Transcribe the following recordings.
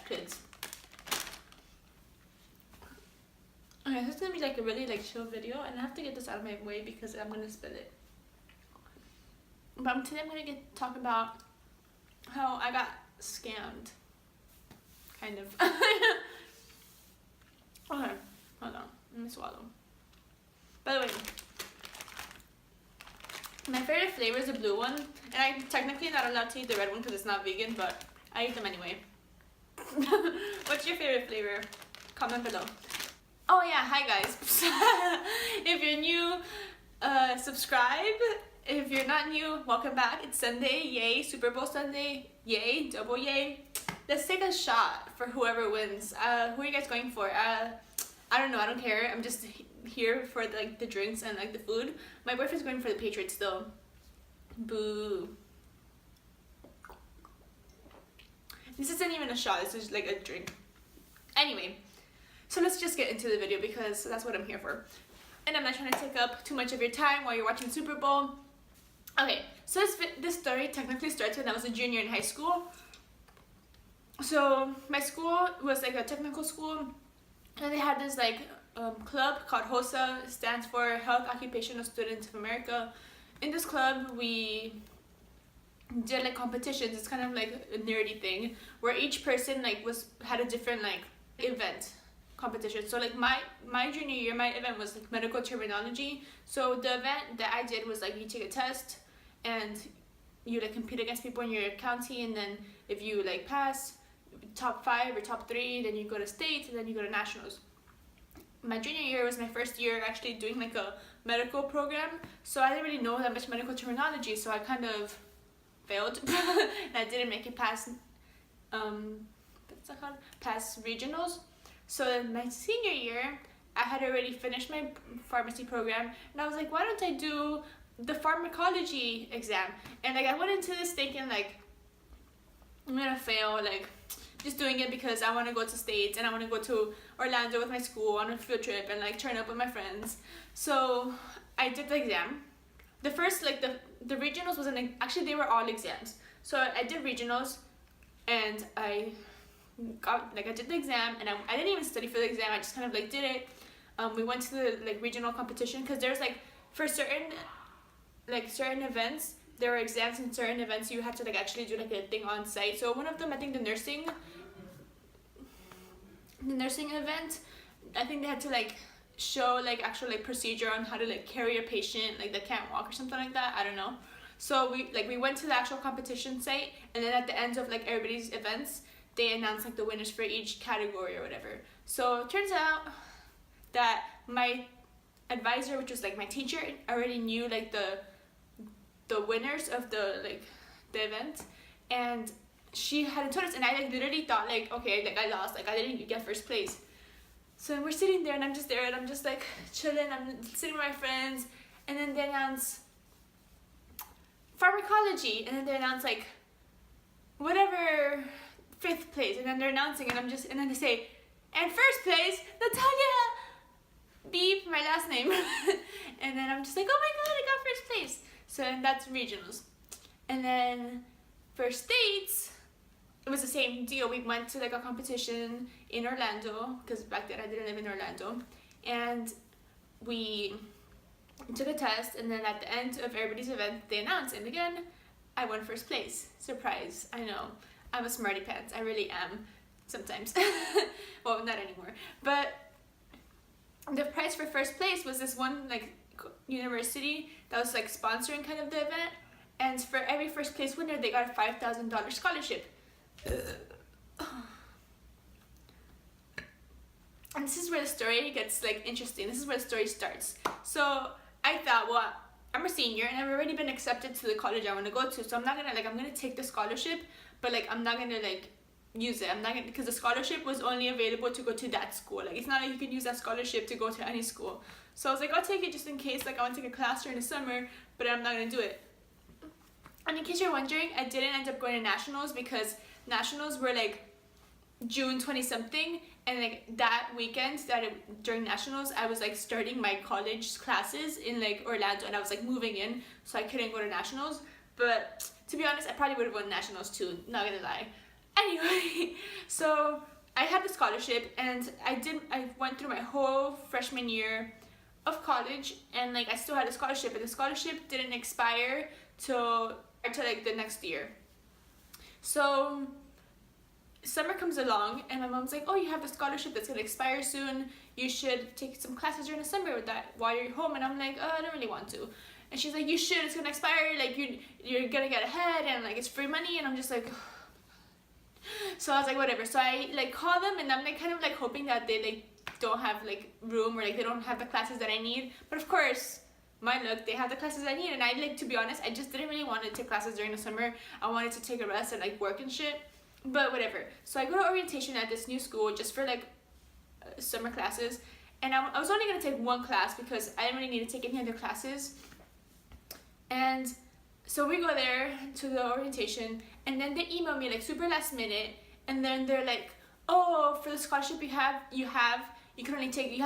kids. Okay, this is gonna be like a really like chill video, and I have to get this out of my way because I'm gonna spill it. But today I'm gonna talk about how I got scammed, kind of. Okay, hold on, let me swallow. By the way, my favorite flavor is the blue one, and I'm technically not allowed to eat the red one because it's not vegan, but I eat them anyway. What's your favorite flavor? Comment below. Oh yeah, hi guys. If you're new, subscribe. If you're not new, welcome back. It's Sunday, yay. Super Bowl Sunday, yay. Double yay. Let's take a shot for whoever wins. Who are you guys going for? I don't know, I don't care. I'm just here for like the drinks and like the food. My boyfriend's going for the Patriots though. Boo. This isn't even a shot, this is like a drink. Anyway, so let's just get into the video because that's what I'm here for. And I'm not trying to take up too much of your time while you're watching Super Bowl. Okay, so this story technically starts when I was a junior in high school. So my school was like a technical school, and they had this like club called HOSA. It stands for Health Occupational Students of America. In this club, we did like competitions. It's kind of like a nerdy thing where each person like had a different like event competition. So like my junior year, my event was like medical terminology. So the event that I did was like you take a test and you like compete against people in your county, and then if you like pass top 5 or top 3, then you go to state, and then you go to nationals. My junior year was my first year actually doing like a medical program, so I didn't really know that much medical terminology, so I kind of failed and I didn't make it past what's that called? Past regionals. So in my senior year, I had already finished my pharmacy program, and I was like, why don't I do the pharmacology exam? And like I went into this thinking like I'm gonna fail, like just doing it because I want to go to states and I want to go to Orlando with my school on a field trip and like turn up with my friends. So I did the exam. The first like the regionals wasn't actually, they were all exams. So I did regionals, and I did the exam, and I didn't even study for the exam. I just kind of like did it. We went to the like regional competition because there's like for certain events there were exams, and certain events you had to like actually do like a thing on site. So one of them, I think the nursing event, I think they had to like show like actual like procedure on how to like carry a patient like that can't walk or something like that. I don't know. So we went to the actual competition site, and then at the end of like everybody's events, they announced like the winners for each category or whatever. So it turns out that my advisor, which was like my teacher, already knew like the winners of the event, and she hadn't told us, and I like literally thought like, okay, like I lost, like I didn't get first place. So we're sitting there, and I'm just there, and I'm just like chilling, I'm sitting with my friends, and then they announce pharmacology, and then they announce like whatever 5th place, and then they're announcing, and then they say, and first place, Natalia, beep, my last name. And then I'm just like, oh my god, I got first place. So that's regionals. And then for states, it was the same deal. We went to like a competition in Orlando, because back then I didn't live in Orlando, and we took a test, and then at the end of everybody's event they announced, and again I won first place. Surprise, I know, I'm a smarty pants, I really am sometimes. Well, not anymore, but the prize for first place was this one like university that was like sponsoring kind of the event, and for every first place winner they got a $5,000 scholarship. And this is where the story gets like interesting. This is where the story starts. So I thought, well, I'm a senior and I've already been accepted to the college I want to go to, so I'm gonna take the scholarship, but like I'm not gonna like use it. I'm not gonna, because the scholarship was only available to go to that school. Like it's not like you can use that scholarship to go to any school. So I was like, I'll take it just in case, like I want to take a class during the summer, but I'm not gonna do it. And in case you're wondering, I didn't end up going to nationals because nationals were like June 20 something, and like that weekend during nationals I was like starting my college classes in like Orlando, and I was like moving in, so I couldn't go to nationals. But to be honest, I probably would have won nationals too, not gonna lie. Anyway, so I had the scholarship, and I went through my whole freshman year of college, and like I still had a scholarship, and the scholarship didn't expire till like the next year. So summer comes along, and my mom's like, oh, you have the scholarship that's gonna expire soon, you should take some classes during the summer with that while you're home. And I'm like, oh, I don't really want to. And she's like, you should, it's gonna expire, like you're gonna get ahead, and like it's free money. And I'm just like, so I was like, whatever. So I like call them, and I'm like kind of like hoping that they like don't have like room, or like they don't have the classes that I need. But of course, my luck, they have the classes I need. And I like, to be honest, I just didn't really want to take classes during the summer. I wanted to take a rest and like work and shit, but whatever. So I go to orientation at this new school just for like summer classes, and I was only gonna take one class because I didn't really need to take any other classes. And so we go there to the orientation, and then they email me like super last minute, and then they're like, oh, for the scholarship you have you have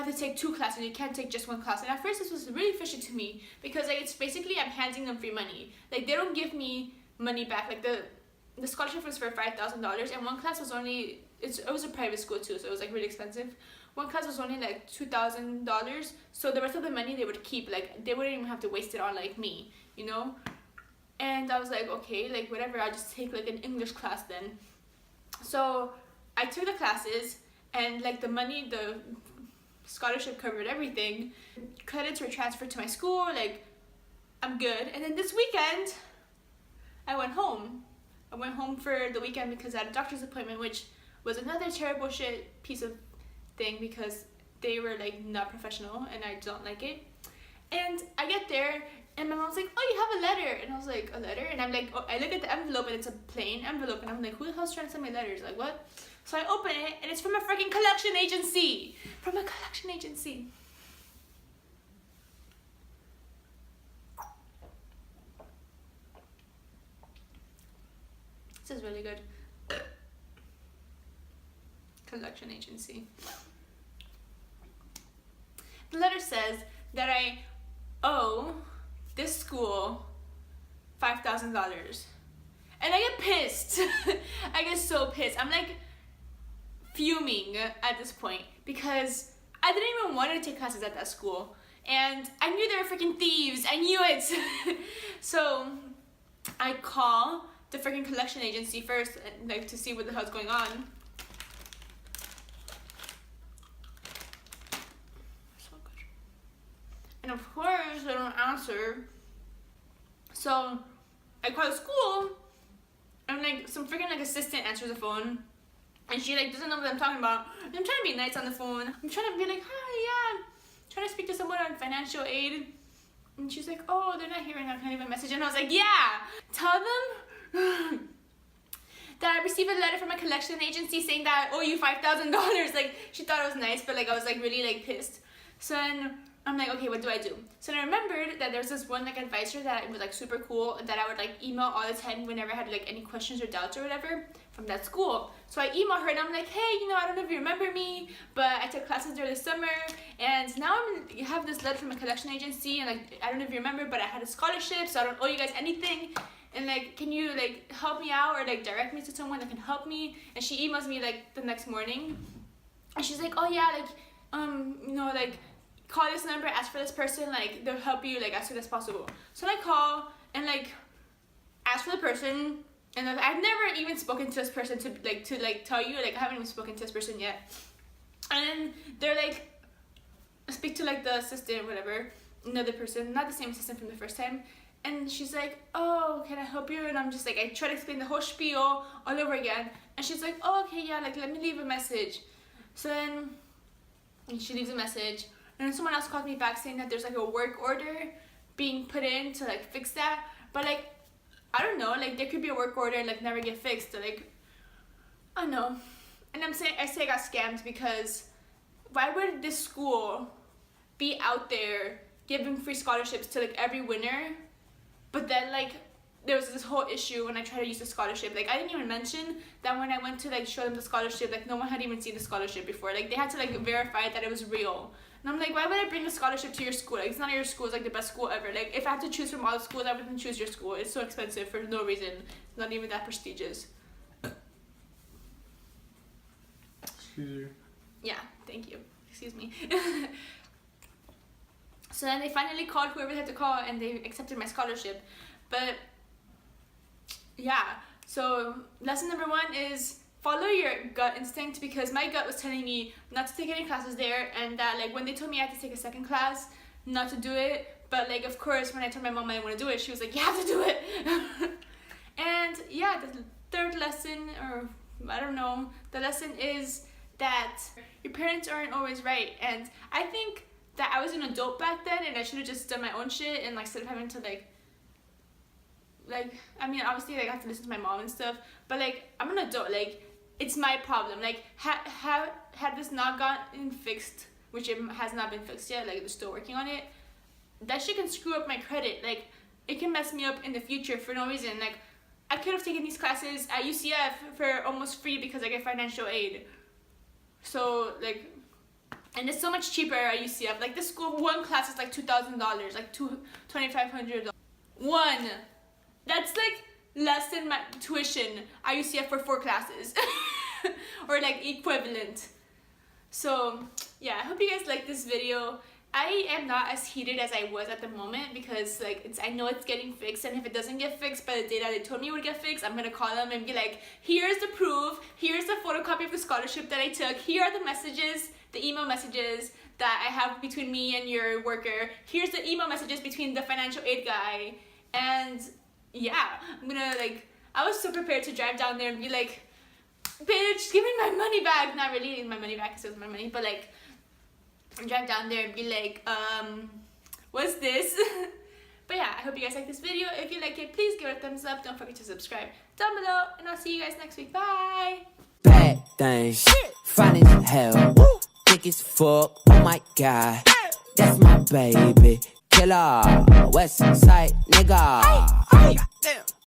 to take 2 classes, you can't take just 1 class. And at first this was really fishy to me, because like it's basically I'm handing them free money. Like they don't give me money back. Like the scholarship was for $5,000, and 1 class was only, it was a private school too, so it was like really expensive. 1 class was only like $2,000, so the rest of the money they would keep. Like they wouldn't even have to waste it on like me, you know. And I was like, okay, like whatever, I'll just take like an English class then. So I took the classes, and like the money, the scholarship covered everything. Credits were transferred to my school, like I'm good. And then this weekend I went home. I went home for the weekend because I had a doctor's appointment, which was another terrible shit piece of thing, because they were like not professional and I don't like it. And I get there, and my mom's like, oh, you have a letter. And I was like, a letter? And I'm like, oh, I look at the envelope, and it's a plain envelope, and I'm like, who the hell's trying to send me letters? Like, what? So I open it, and it's from a freaking collection agency. From a collection agency. This is really good. Collection agency. The letter says that I owe this school $5,000. And I get pissed. I get so pissed. I'm like fuming at this point, because I didn't even want to take classes at that school, and I knew they were freaking thieves. I knew it. So I call the freaking collection agency first, like to see what the hell's going on. So good. And of course they don't answer. So I call the school, and like some freaking like assistant answers the phone, and she like doesn't know what I'm talking about. And I'm trying to be nice on the phone. I'm trying to be like, hi, yeah, trying to speak to someone on financial aid. And she's like, oh, they're not here right now, can I leave a message? And I was like, yeah, tell them that I received a letter from a collection agency saying that I owe you $5,000. Like, she thought it was nice, but like I was like really like pissed. So then I'm like, okay, what do I do? So then I remembered that there was this one like advisor that was like super cool, that I would like email all the time whenever I had like any questions or doubts or whatever from that school. So I emailed her, and I'm like, hey, you know, I don't know if you remember me, but I took classes during the summer, and now I have this letter from a collection agency, and like I don't know if you remember, but I had a scholarship, so I don't owe you guys anything. And like, can you like help me out, or like direct me to someone that can help me? And she emails me like the next morning, and she's like, oh yeah, like you know, like call this number, ask for this person, like they'll help you like as soon as possible. So I call and like ask for the person, and like, I've never even spoken to this person to tell you, like I haven't even spoken to this person yet. And then they're like, speak to like the assistant or whatever, another person, not the same assistant from the first time. And she's like, oh, can I help you? And I'm just like, I try to explain the whole spiel all over again. And she's like, oh, okay, yeah, like let me leave a message. So then she leaves a message, and then someone else called me back saying that there's like a work order being put in to like fix that. But like, I don't know, like there could be a work order and like never get fixed. Like, I don't know. And I say I got scammed, because why would this school be out there giving free scholarships to like every winner? But then like there was this whole issue when I tried to use the scholarship. Like I didn't even mention that when I went to like show them the scholarship, like no one had even seen the scholarship before. Like they had to like verify that it was real. And I'm like, why would I bring a scholarship to your school? Like it's not your school, it's like the best school ever. Like if I had to choose from all the schools, I wouldn't choose your school. It's so expensive for no reason. It's not even that prestigious. Excuse you. Yeah, thank you. Excuse me. So then they finally called whoever they had to call and they accepted my scholarship. But yeah, so lesson number 1 is follow your gut instinct, because my gut was telling me not to take any classes there, and that like when they told me I had to take a second class, not to do it. But like of course when I told my mom I didn't want to do it, she was like, you have to do it. And yeah, the third lesson, or I don't know, the lesson is that your parents aren't always right. And I think that I was an adult back then and I should have just done my own shit, and like instead of having to like I mean obviously like I have to listen to my mom and stuff, but like I'm an adult, like it's my problem. Like had this not gotten fixed, which it has not been fixed yet, like they're still working on it, that shit can screw up my credit. Like it can mess me up in the future for no reason. Like I could have taken these classes at UCF for almost free because I get financial aid. So like, and it's so much cheaper at UCF. Like this school, one class is like $2,000, like $2,500. One, that's like less than my tuition at UCF for 4 classes, or like equivalent. So yeah, I hope you guys like this video. I am not as heated as I was at the moment because like I know it's getting fixed, and if it doesn't get fixed by the day that they told me it would get fixed, I'm gonna call them and be like, here's the proof, here's the photocopy of the scholarship that I took, here are the messages, the email messages that I have between me and your worker, here's the email messages between the financial aid guy. And yeah, I'm gonna like, I was so prepared to drive down there and be like, bitch, give me my money back. Not really my money back because it was my money, but like drive down there and be like, what's this? But yeah, I hope you guys like this video. If you like it, please give it a thumbs up. Don't forget to subscribe down below, and I'll see you guys next week. Bye. Bad things, fine as hell, thick as fuck. Oh my god, that's my baby. Killer, West Side nigga.